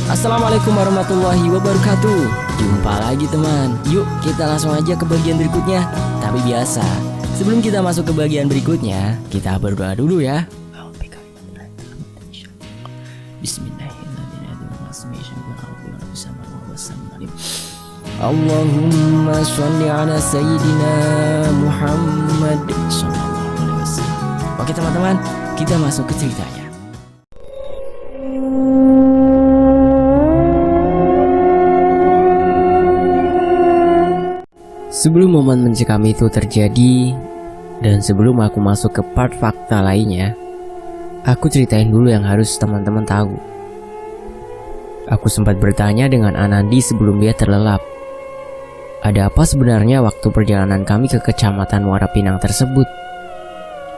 Assalamualaikum warahmatullahi wabarakatuh. Jumpa lagi teman. Yuk kita langsung aja ke bagian berikutnya. Tapi biasa, sebelum kita masuk ke bagian berikutnya, kita berdoa dulu ya. Bismillahirrahmanirrahim. Allahumma sholli ala sayyidina Muhammad sallallahu alaihi wasallam. Oke teman-teman, kita masuk ke ceritanya. Sebelum momen mencekam itu terjadi, dan sebelum aku masuk ke part fakta lainnya, aku ceritain dulu yang harus teman-teman tahu. Aku sempat bertanya dengan Anandi sebelum dia terlelap. Ada apa sebenarnya waktu perjalanan kami ke kecamatan Muara Pinang tersebut?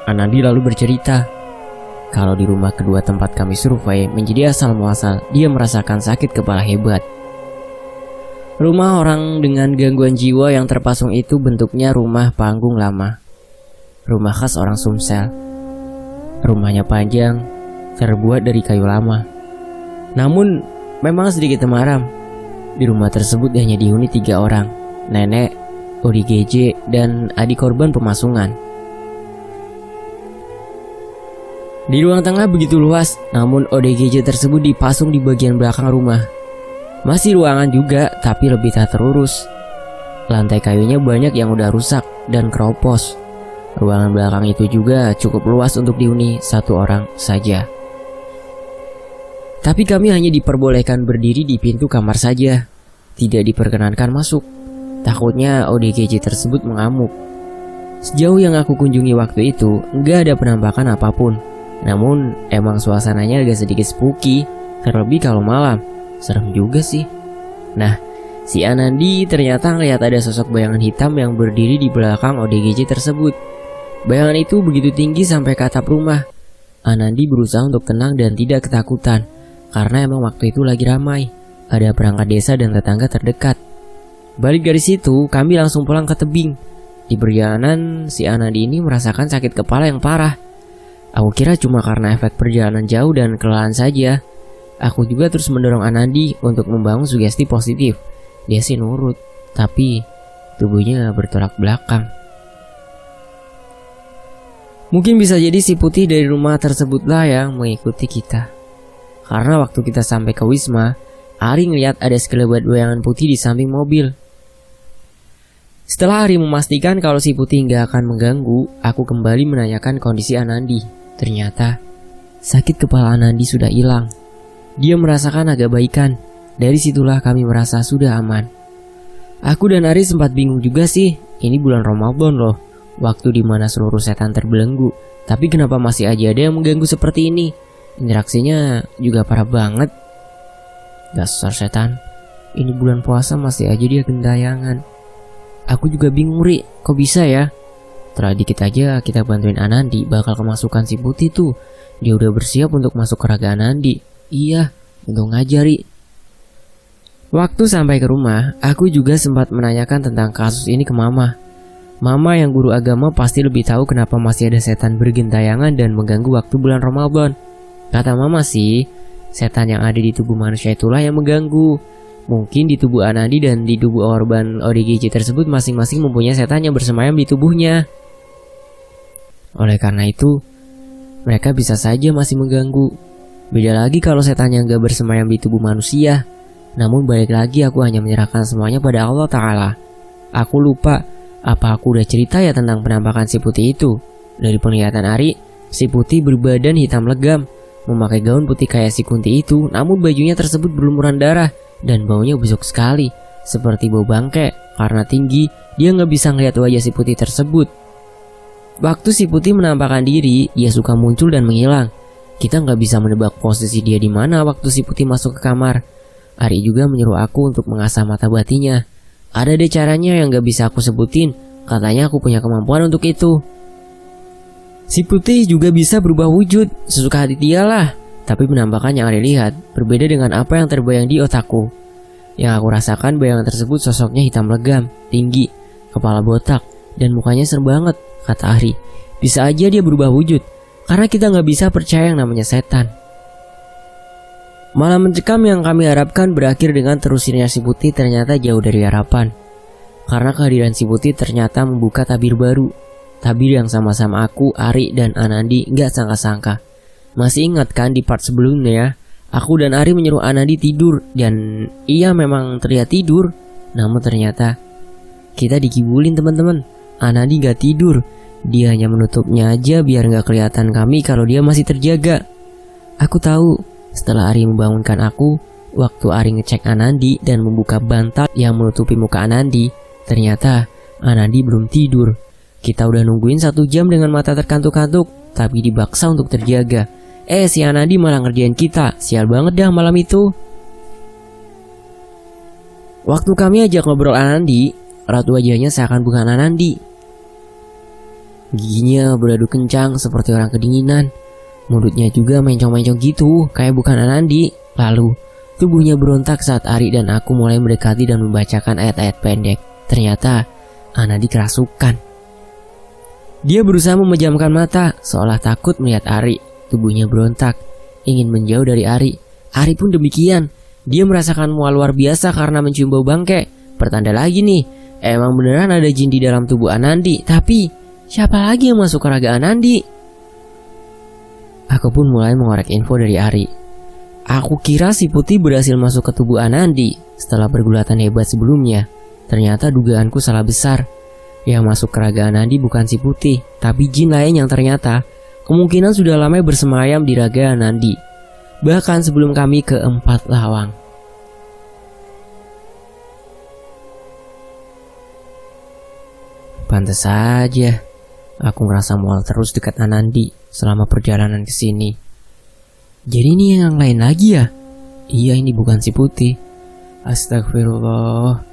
Anandi lalu bercerita, kalau di rumah kedua tempat kami survei menjadi asal muasal dia merasakan sakit kepala hebat. Rumah orang dengan gangguan jiwa yang terpasung itu bentuknya rumah panggung lama. Rumah khas orang Sumsel. Rumahnya panjang, terbuat dari kayu lama. Namun, memang sedikit temaram. Di rumah tersebut hanya dihuni 3 orang. Nenek, ODGJ, dan adik korban pemasungan. Di ruang tengah begitu luas, namun ODGJ tersebut dipasung di bagian belakang rumah. Masih ruangan juga, tapi lebih tak terurus. Lantai kayunya banyak yang udah rusak dan keropos. Ruangan belakang itu juga cukup luas untuk dihuni 1 orang saja. Tapi kami hanya diperbolehkan berdiri di pintu kamar saja. Tidak diperkenankan masuk. Takutnya ODGJ tersebut mengamuk. Sejauh yang aku kunjungi waktu itu, nggak ada penampakan apapun. Namun, emang suasananya agak sedikit spooky, terlebih kalau malam. Serem juga sih. Nah, si Anandi ternyata ngelihat ada sosok bayangan hitam yang berdiri di belakang ODGJ tersebut. Bayangan itu begitu tinggi sampai ke atap rumah. Anandi berusaha untuk tenang dan tidak ketakutan, karena emang waktu itu lagi ramai. Ada perangkat desa dan tetangga terdekat. Balik dari situ, kami langsung pulang ke tebing. Di perjalanan, si Anandi ini merasakan sakit kepala yang parah. Aku kira cuma karena efek perjalanan jauh dan kelelahan saja. Aku juga terus mendorong Anandi untuk membangun sugesti positif. Dia sih nurut, tapi tubuhnya bertolak belakang. Mungkin bisa jadi si putih dari rumah tersebutlah yang mengikuti kita. Karena waktu kita sampai ke Wisma, Ari ngeliat ada sekelebat bayangan putih di samping mobil. Setelah Ari memastikan kalau si putih nggak akan mengganggu, aku kembali menanyakan kondisi Anandi. Ternyata sakit kepala Anandi sudah hilang. Dia merasakan agak baikan. Dari situlah kami merasa sudah aman. Aku dan Ari sempat bingung juga sih. Ini bulan Ramadan loh, waktu dimana seluruh setan terbelenggu. Tapi kenapa masih aja ada yang mengganggu seperti ini? Interaksinya juga parah banget. Dasar setan. Ini bulan puasa masih aja dia gentayangan. Aku juga bingung Ri, kok bisa ya? Setelah dikit aja kita bantuin Anandi bakal kemasukan si putih tuh. Dia udah bersiap untuk masuk ke raga Anandi. Iya, untung aja Ri. Waktu sampai ke rumah, aku juga sempat menanyakan tentang kasus ini ke Mama. Mama yang guru agama pasti lebih tahu kenapa masih ada setan bergentayangan dan mengganggu waktu bulan Ramadan. Kata Mama sih, setan yang ada di tubuh manusia itulah yang mengganggu. Mungkin di tubuh Anandi dan di tubuh korban ODGJ tersebut masing-masing mempunyai setan yang bersemayam di tubuhnya. Oleh karena itu, mereka bisa saja masih mengganggu. Beda lagi kalau setannya nggak bersemayam di tubuh manusia. Namun balik lagi aku hanya menyerahkan semuanya pada Allah Ta'ala. Aku lupa, apa aku udah cerita ya tentang penampakan si putih itu? Dari penglihatan Ari, si putih berbadan hitam legam, memakai gaun putih kayak si Kunti itu, namun bajunya tersebut berlumuran darah dan baunya busuk sekali, seperti bau bangke. Karena tinggi, dia nggak bisa ngeliat wajah si putih tersebut. Waktu si putih menampakkan diri, dia suka muncul dan menghilang. Kita nggak bisa menebak posisi dia di mana waktu si putih masuk ke kamar. Ari juga menyuruh aku untuk mengasah mata batinnya. Ada deh caranya yang nggak bisa aku sebutin. Katanya aku punya kemampuan untuk itu. Si putih juga bisa berubah wujud, sesuka hati dia lah. Tapi penampakan yang Ari lihat berbeda dengan apa yang terbayang di otakku. Yang aku rasakan bayangan tersebut sosoknya hitam legam, tinggi, kepala botak, dan mukanya serem banget, kata Ari. Bisa aja dia berubah wujud, karena kita nggak bisa percaya yang namanya setan. Malam mencekam yang kami harapkan berakhir dengan terusirnya si Putih ternyata jauh dari harapan. Karena kehadiran si Putih ternyata membuka tabir baru. Tabir yang sama-sama aku, Ari, dan Anandi gak sangka-sangka. Masih ingat kan di part sebelumnya ya? Aku dan Ari menyuruh Anandi tidur, dan ia memang terlihat tidur. Namun ternyata kita dikibulin teman-teman. Anandi gak tidur. Dia hanya menutupnya aja biar gak kelihatan kami kalau dia masih terjaga. Aku tahu setelah Ari membangunkan aku, waktu Ari ngecek Anandi dan membuka bantal yang menutupi muka Anandi, ternyata Anandi belum tidur. Kita udah nungguin 1 jam dengan mata terkantuk-kantuk, tapi dibaksa untuk terjaga. Si Anandi malah ngerjain kita. Sial banget dah malam itu. Waktu kami ajak ngobrol Anandi, raut wajahnya seakan bukan Anandi. Giginya beradu kencang seperti orang kedinginan. Mulutnya juga mencong-mencong gitu, kayak bukan Anandi. Lalu tubuhnya berontak saat Ari dan aku mulai mendekati dan membacakan ayat-ayat pendek. Ternyata Anandi kerasukan. Dia berusaha memejamkan mata, seolah takut melihat Ari. Tubuhnya berontak, ingin menjauh dari Ari. Ari pun demikian. Dia merasakan mual luar biasa karena mencium bau bangke. Pertanda lagi nih, emang beneran ada jin di dalam tubuh Anandi. Tapi siapa lagi yang masuk ke raga Anandi? Aku pun mulai mengorek info dari Ari. Aku kira si Putih berhasil masuk ke tubuh Anandi setelah pergulatan hebat sebelumnya. Ternyata dugaanku salah besar. Yang masuk ke raga Anandi bukan si Putih, tapi jin lain yang ternyata kemungkinan sudah lama bersemayam di raga Anandi. Bahkan sebelum kami ke 4 lawang. Pantes saja aku ngerasa mual terus dekat Anandi selama perjalanan ke sini. Jadi ini yang lain lagi ya? Iya, ini bukan si Putih. Astagfirullah,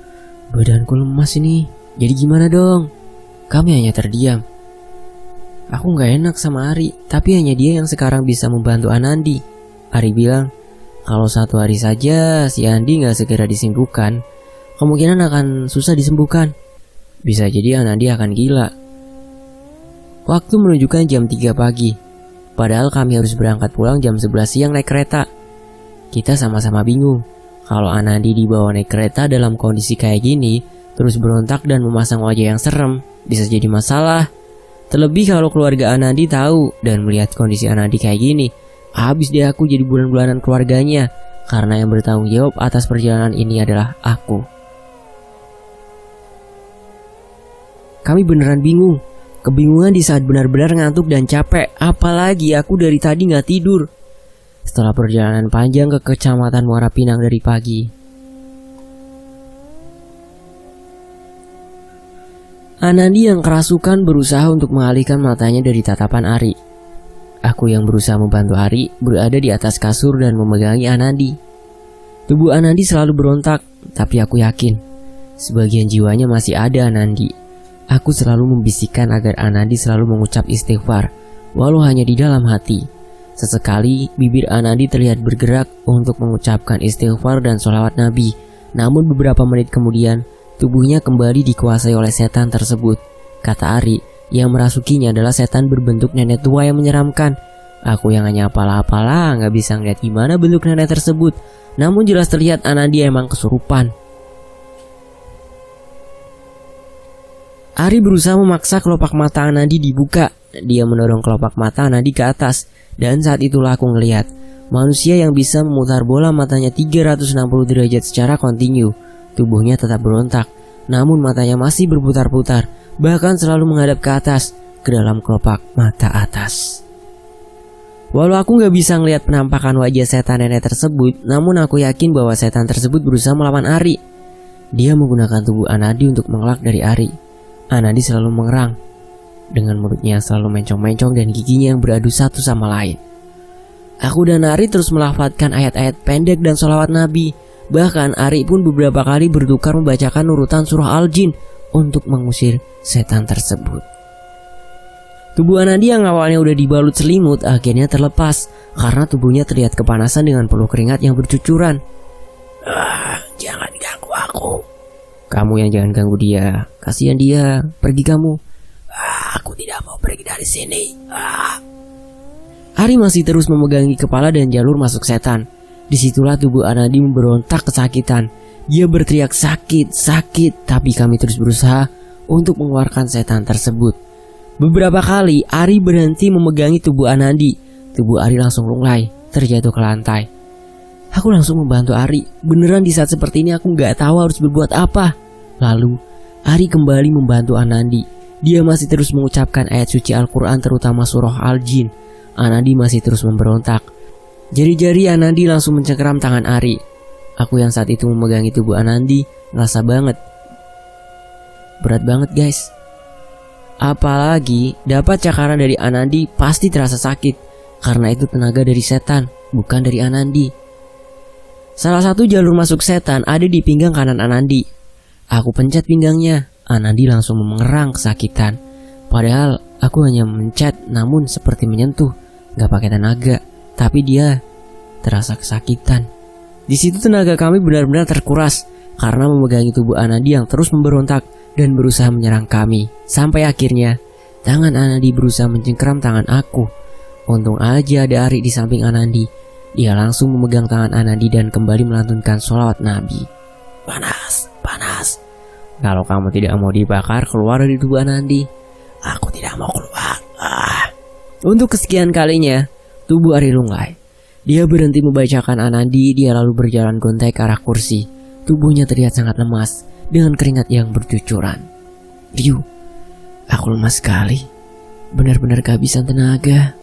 badanku lemas ini. Jadi gimana dong? Kami hanya terdiam. Aku gak enak sama Ari, tapi hanya dia yang sekarang bisa membantu Anandi. Ari bilang, kalau 1 hari saja si Andi gak segera disembuhkan, kemungkinan akan susah disembuhkan. Bisa jadi Anandi akan gila. Waktu menunjukkan jam 3 pagi. Padahal kami harus berangkat pulang jam 11 siang naik kereta. Kita sama-sama bingung. Kalau Anandi dibawa naik kereta dalam kondisi kayak gini, terus berontak dan memasang wajah yang serem, bisa jadi masalah. Terlebih kalau keluarga Anandi tahu dan melihat kondisi Anandi kayak gini, habis deh aku jadi bulan-bulanan keluarganya. Karena yang bertanggung jawab atas perjalanan ini adalah aku. Kami beneran bingung. Kebingungan di saat benar-benar ngantuk dan capek. Apalagi aku dari tadi gak tidur. Setelah perjalanan panjang ke kecamatan Muara Pinang dari pagi, Anandi yang kerasukan berusaha untuk mengalihkan matanya dari tatapan Ari. Aku yang berusaha membantu Ari berada di atas kasur dan memegangi Anandi. Tubuh Anandi selalu berontak, tapi aku yakin sebagian jiwanya masih ada Anandi. Aku selalu membisikkan agar Anandi selalu mengucap istighfar, walau hanya di dalam hati. Sesekali bibir Anandi terlihat bergerak untuk mengucapkan istighfar dan sholawat Nabi. Namun beberapa menit kemudian tubuhnya kembali dikuasai oleh setan tersebut. Kata Ari, yang merasukinya adalah setan berbentuk nenek tua yang menyeramkan. Aku yang hanya apalah-apalah gak bisa ngeliat gimana bentuk nenek tersebut. Namun jelas terlihat Anandi emang kesurupan. Ari berusaha memaksa kelopak mata Anandi dibuka. Dia mendorong kelopak mata Anandi ke atas. Dan saat itulah aku ngelihat manusia yang bisa memutar bola matanya 360 derajat secara kontinu. Tubuhnya tetap berontak, namun matanya masih berputar-putar, bahkan selalu menghadap ke atas, ke dalam kelopak mata atas. Walau aku gak bisa ngelihat penampakan wajah setan nenek tersebut, namun aku yakin bahwa setan tersebut berusaha melawan Ari. Dia menggunakan tubuh Anandi untuk mengelak dari Ari. Anandi selalu mengerang, dengan mulutnya selalu mencong-mencong dan giginya yang beradu satu sama lain. Aku dan Ari terus melafadzkan ayat-ayat pendek dan sholawat Nabi. Bahkan Ari pun beberapa kali bertukar membacakan urutan surah Al-Jin untuk mengusir setan tersebut. Tubuh Anandi yang awalnya udah dibalut selimut akhirnya terlepas karena tubuhnya terlihat kepanasan dengan peluh keringat yang bercucuran. Jangan ganggu aku. Kamu yang jangan ganggu dia. Kasihan dia. Pergi kamu. Aku tidak mau pergi dari sini. Ari masih terus memegangi kepala dan jalur masuk setan. Disitulah tubuh Anandi memberontak kesakitan. Dia berteriak sakit, sakit, tapi kami terus berusaha untuk mengeluarkan setan tersebut. Beberapa kali Ari berhenti memegangi tubuh Anandi. Tubuh Ari langsung lunglai, terjatuh ke lantai. Aku langsung membantu Ari. Beneran di saat seperti ini aku gak tahu harus berbuat apa. Lalu Ari kembali membantu Anandi. Dia masih terus mengucapkan ayat suci Al-Quran, terutama surah Al-Jin. Anandi masih terus memberontak. Jari-jari Anandi langsung mencengkeram tangan Ari. Aku yang saat itu memegangi tubuh Anandi ngerasa banget. Berat banget guys. Apalagi dapat cakaran dari Anandi pasti terasa sakit, karena itu tenaga dari setan, bukan dari Anandi. Salah satu jalur masuk setan ada di pinggang kanan Anandi. Aku pencet pinggangnya, Anandi langsung mengerang kesakitan. Padahal aku hanya mencet, namun seperti menyentuh, gak pakai tenaga, tapi dia terasa kesakitan. Di situ tenaga kami benar-benar terkuras karena memegangi tubuh Anandi yang terus memberontak dan berusaha menyerang kami. Sampai akhirnya tangan Anandi berusaha mencengkeram tangan aku. Untung aja ada Ari di samping Anandi. Dia langsung memegang tangan Anandi dan kembali melantunkan sholawat Nabi. Panas, panas. Kalau kamu tidak mau dibakar, keluar dari tubuh Anandi. Aku tidak mau keluar. Untuk kesekian kalinya, tubuh Ari lunglai. Dia berhenti membacakan Anandi. Dia lalu berjalan gontai ke arah kursi. Tubuhnya terlihat sangat lemas dengan keringat yang bercucuran. Ryu, aku lemas sekali. Benar-benar kehabisan tenaga.